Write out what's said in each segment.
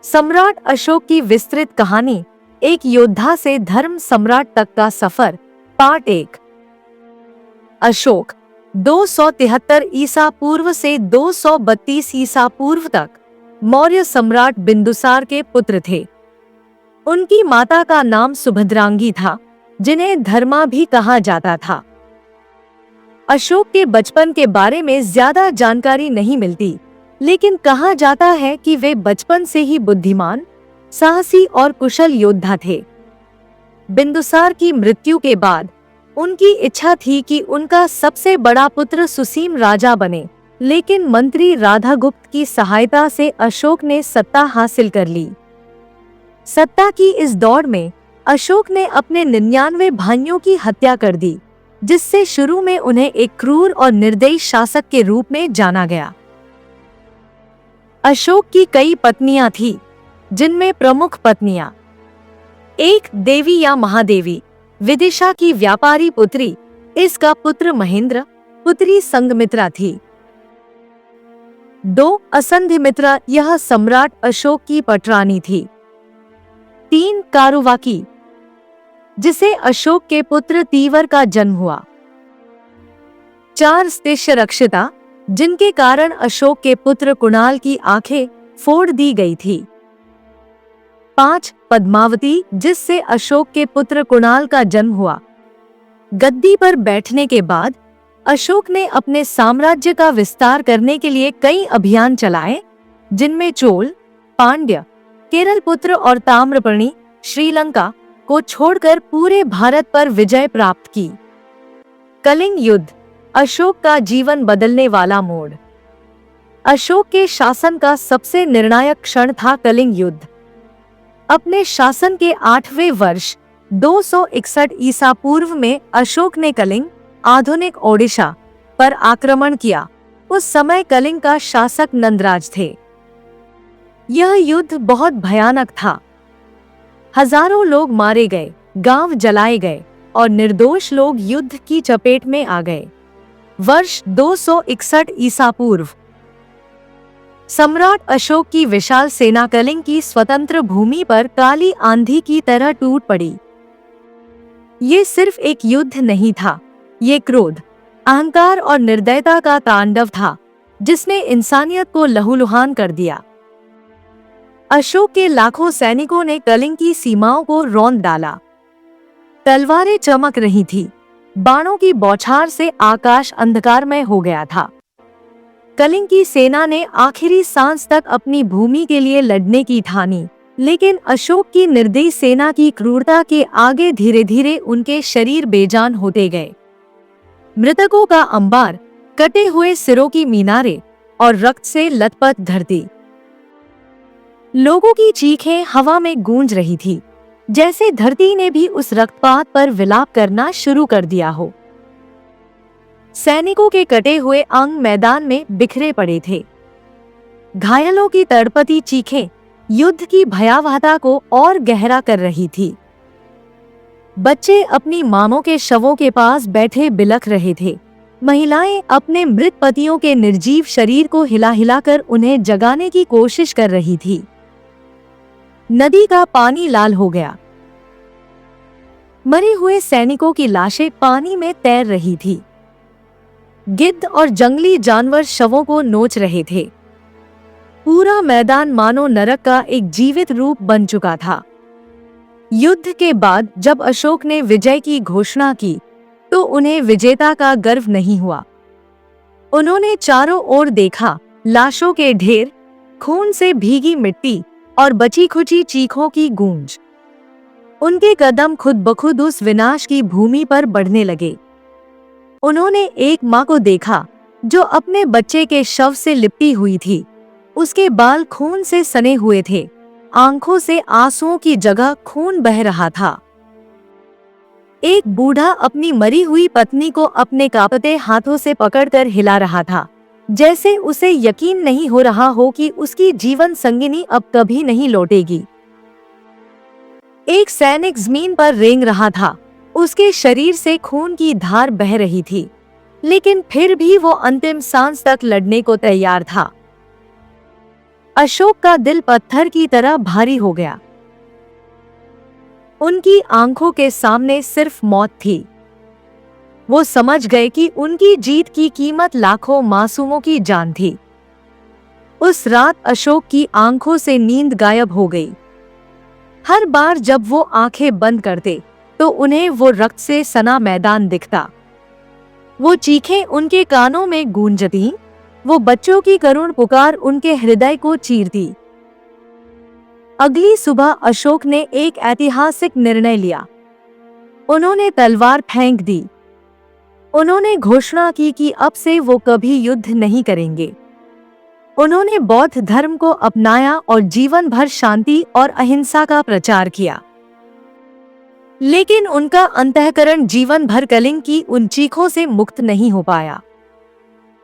सम्राट अशोक की विस्तृत कहानी, एक योद्धा से धर्म सम्राट तक का सफर, पार्ट 1। अशोक 273 ईसा पूर्व से 232 ईसा पूर्व तक मौर्य सम्राट बिंदुसार के पुत्र थे। उनकी माता का नाम सुभद्रांगी था, जिन्हें धर्मा भी कहा जाता था। अशोक के बचपन के बारे में ज्यादा जानकारी नहीं मिलती, लेकिन कहा जाता है कि वे बचपन से ही बुद्धिमान, साहसी और कुशल योद्धा थे। बिंदुसार की मृत्यु के बाद उनकी इच्छा थी कि उनका सबसे बड़ा पुत्र सुसीम राजा बने, लेकिन मंत्री राधागुप्त की सहायता से अशोक ने सत्ता हासिल कर ली। सत्ता की इस दौड़ में अशोक ने अपने 99 भाइयों की हत्या कर दी, जिससे शुरू में उन्हें एक क्रूर और निर्दयी शासक के रूप में जाना गया। अशोक की कई पत्नियां थीं, जिनमें प्रमुख पत्नियां: एक देवी या महादेवी, विदिशा की व्यापारी पुत्री, इसका पुत्र महेंद्र, पुत्री संघमित्रा थी। 2 असंधिमित्रा, यह सम्राट अशोक की पटरानी थी। 3 कारुवाकी, जिसे अशोक के पुत्र तीवर का जन्म हुआ। 4 स्तिष्यरक्षिता, जिनके कारण अशोक के पुत्र कुणाल की आंखें फोड़ दी गई थी। 5 पद्मावती, जिससे अशोक के पुत्र कुणाल का जन्म हुआ। गद्दी पर बैठने के बाद अशोक ने अपने साम्राज्य का विस्तार करने के लिए कई अभियान चलाए, जिनमें चोल, पांड्य, केरल पुत्र और ताम्रपर्णी, श्रीलंका को छोड़कर पूरे भारत पर विजय प्राप्त की। कलिंग युद्ध, अशोक का जीवन बदलने वाला मोड़। अशोक के शासन का सबसे निर्णायक क्षण था कलिंग युद्ध। अपने शासन के 8वें वर्ष 261 ईसा पूर्व में अशोक ने कलिंग, आधुनिक ओडिशा, पर आक्रमण किया। उस समय कलिंग का शासक नंदराज थे। यह युद्ध बहुत भयानक था। हजारों लोग मारे गए, गांव जलाए गए और निर्दोष लोग युद्ध की चपेट में आ गए। वर्ष 261 ईसा पूर्व, सम्राट अशोक की विशाल सेना कलिंग की स्वतंत्र भूमि पर काली आंधी की तरह टूट पड़ी। ये सिर्फ एक युद्ध नहीं था, ये क्रोध, अहंकार और निर्दयता का तांडव था, जिसने इंसानियत को लहूलुहान कर दिया। अशोक के लाखों सैनिकों ने कलिंग की सीमाओं को रौंद डाला। तलवारें चमक रही थी, बाणों की बौछार से आकाश अंधकारमय हो गया था। कलिंग की सेना ने आखिरी सांस तक अपनी भूमि के लिए लड़ने की ठानी, लेकिन अशोक की निर्दयी सेना की क्रूरता के आगे धीरे धीरे उनके शरीर बेजान होते गए। मृतकों का अंबार, कटे हुए सिरों की मीनारें और रक्त से लथपथ धरती। लोगों की चीखें हवा में गूंज रही थी, जैसे धरती ने भी उस रक्तपात पर विलाप करना शुरू कर दिया हो। सैनिकों के कटे हुए अंग मैदान में बिखरे पड़े थे। घायलों की तड़पती चीखें युद्ध की भयावहता को और गहरा कर रही थी। बच्चे अपनी मामों के शवों के पास बैठे बिलख रहे थे। महिलाएं अपने मृत पतियों के निर्जीव शरीर को हिला हिलाकर उन्हें जगाने की कोशिश कर रही थी। नदी का पानी लाल हो गया। मरे हुए सैनिकों की लाशें पानी में तैर रही थी। गिद्ध और जंगली जानवर शवों को नोच रहे थे। पूरा मैदान मानो नरक का एक जीवित रूप बन चुका था। युद्ध के बाद जब अशोक ने विजय की घोषणा की, तो उन्हें विजेता का गर्व नहीं हुआ। उन्होंने चारों ओर देखा, लाशों के ढेर, खून से भीगी मिट्टी और बची खुची चीखों की गूंज। उनके कदम खुद बखुद उस विनाश की भूमि पर बढ़ने लगे। उन्होंने एक माँ को देखा जो अपने बच्चे के शव से लिपटी हुई थी। उसके बाल खून से सने हुए थे, आंखों से आंसुओं की जगह खून बह रहा था। एक बूढ़ा अपनी मरी हुई पत्नी को अपने कांपते हाथों से पकड़कर हिला रहा था, जैसे उसे यकीन नहीं हो रहा हो कि उसकी जीवन संगिनी अब कभी नहीं लौटेगी। एक सैनिक जमीन पर रेंग रहा था, उसके शरीर से खून की धार बह रही थी, लेकिन फिर भी वो अंतिम सांस तक लड़ने को तैयार था। अशोक का दिल पत्थर की तरह भारी हो गया। उनकी आंखों के सामने सिर्फ मौत थी। वो समझ गए कि उनकी जीत की कीमत लाखों मासूमों की जान थी। उस रात अशोक की आंखों से नींद गायब हो गई। हर बार जब वो आंखें बंद करते तो उन्हें वो रक्त से सना मैदान दिखता। वो चीखें उनके कानों में गूंजती, वो बच्चों की करुण पुकार उनके हृदय को चीरती। अगली सुबह अशोक ने एक ऐतिहासिक निर्णय लिया। उन्होंने तलवार फेंक दी। उन्होंने घोषणा की कि अब से वो कभी युद्ध नहीं करेंगे। उन्होंने बौद्ध धर्म को अपनाया और जीवन भर शांति और अहिंसा का प्रचार किया। लेकिन उनका अंतःकरण जीवन भर कलिंग की उन चीखों से मुक्त नहीं हो पाया।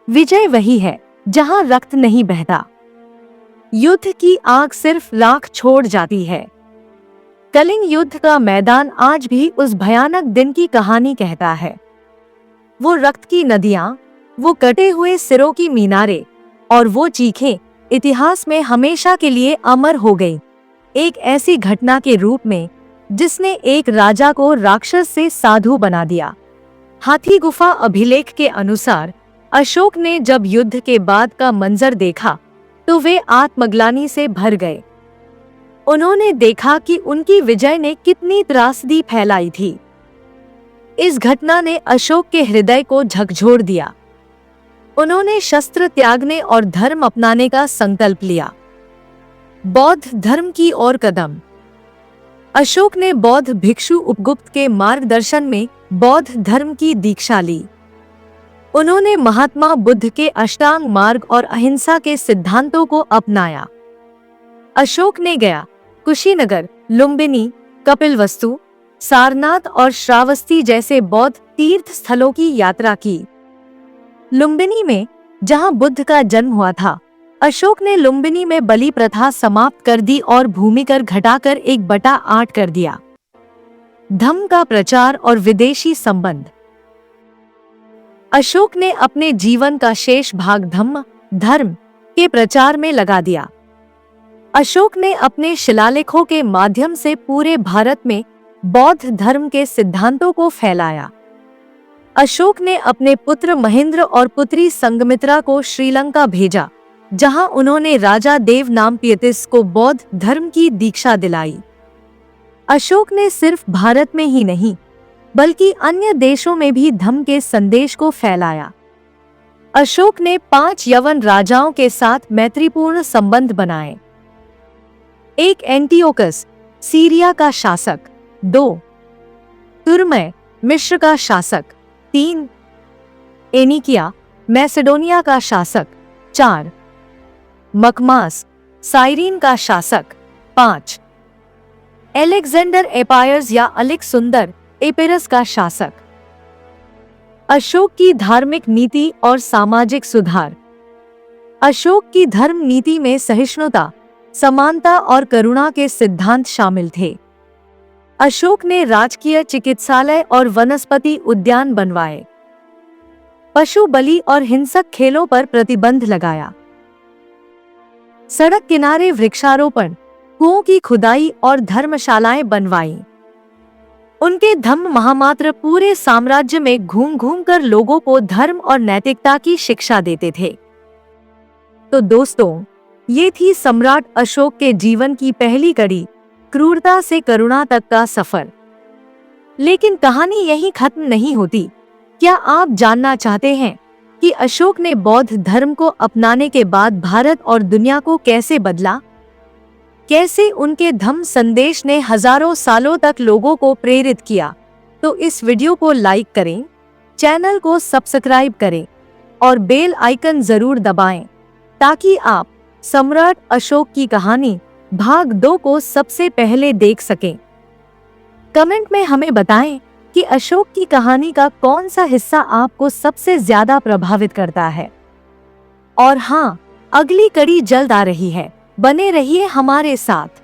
विजय वही है जहां रक्त नहीं बहता। युद्ध की आग सिर्फ राख छोड़ जाती है। कलिंग युद्ध का मैदान आज भी उस भयानक दिन की कहानी कहता है। वो रक्त की नदियां, वो कटे हुए सिरों की मीनारें और वो चीखें इतिहास में हमेशा के लिए अमर हो गई। एक ऐसी घटना के रूप में जिसने एक राजा को राक्षस से साधु बना दिया। हाथी गुफा अभिलेख के अनुसार अशोक ने जब युद्ध के बाद का मंजर देखा तो वे आत्मग्लानि से भर गए। उन्होंने देखा कि उनकी विजय ने कितनी त्रासदी फैलाई थी। इस घटना ने अशोक के हृदय को झकझोर दिया। उन्होंने शस्त्र त्यागने और धर्म अपनाने का संकल्प लिया। बौद्ध धर्म की ओर कदम। अशोक ने बौद्ध भिक्षु उपगुप्त के मार्गदर्शन में बौद्ध धर्म की दीक्षा ली। उन्होंने महात्मा बुद्ध के अष्टांग मार्ग और अहिंसा के सिद्धांतों को अपनाया। अशोक ने गया, कुशीनगर, लुम्बिनी, कपिलवस्तु, सारनाथ और श्रावस्ती जैसे बौद्ध तीर्थ स्थलों की यात्रा की। लुम्बिनी में, जहां बुद्ध का जन्म हुआ था, अशोक ने लुम्बिनी में बलि प्रथा समाप्त कर दी और भूमिकर घटाकर 1/8 कर दिया। धम्म का प्रचार और विदेशी संबंध। अशोक ने अपने जीवन का शेष भाग धम्म, धर्म के प्रचार में लगा दिया। अशोक ने अपने शिलालेखों के माध्यम से पूरे भारत में बौद्ध धर्म के सिद्धांतों को फैलाया। अशोक ने अपने पुत्र महेंद्र और पुत्री संघमित्रा को श्रीलंका भेजा, जहां उन्होंने राजा देवनामपियतिस को बौद्ध धर्म की दीक्षा दिलाई। अशोक ने सिर्फ भारत में ही नहीं बल्कि अन्य देशों में भी धम्म के संदेश को फैलाया। अशोक ने 5 यवन राजाओं के साथ मैत्रीपूर्ण संबंध बनाए। 1 एंटियोकस, सीरिया का शासक। 2 तुर्मय, मिस्र का शासक। 3 एनिकिया, मैसेडोनिया का शासक। 4 मकमास, साइरीन का शासक। 5 एलेक्जेंडर एपायर्स या अलेक्सुंदर एपिरस का शासक। अशोक की धार्मिक नीति और सामाजिक सुधार। अशोक की धर्म नीति में सहिष्णुता, समानता और करुणा के सिद्धांत शामिल थे। अशोक ने राजकीय चिकित्सालय और वनस्पति उद्यान बनवाए। पशु बलि और हिंसक खेलों पर प्रतिबंध लगाया। सड़क किनारे वृक्षारोपण, कुओं की खुदाई और धर्मशालाएं बनवाई। उनके धम्म महामात्र पूरे साम्राज्य में घूम घूम कर लोगों को धर्म और नैतिकता की शिक्षा देते थे। तो दोस्तों, ये थी सम्राट अशोक के जीवन की पहली कड़ी, क्रूरता से करुणा तक का सफर। लेकिन कहानी यहीं खत्म नहीं होती। क्या आप जानना चाहते हैं कि अशोक ने बौद्ध धर्म को अपनाने के बाद भारत और दुनिया को कैसे बदला? कैसे उनके धम्म संदेश ने हजारों सालों तक लोगों को प्रेरित किया? तो इस वीडियो को लाइक करें, चैनल को सब्सक्राइब करें और बेल आइकन जरूर दबाएं ताकि आप सम्राट अशोक की कहानी भाग 2 को सबसे पहले देख सकें। कमेंट में हमें बताएं कि अशोक की कहानी का कौन सा हिस्सा आपको सबसे ज्यादा प्रभावित करता है। और हाँ, अगली कड़ी जल्द आ रही है, बने रहिए हमारे साथ।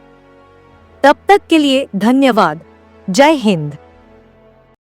तब तक के लिए धन्यवाद। जय हिंद।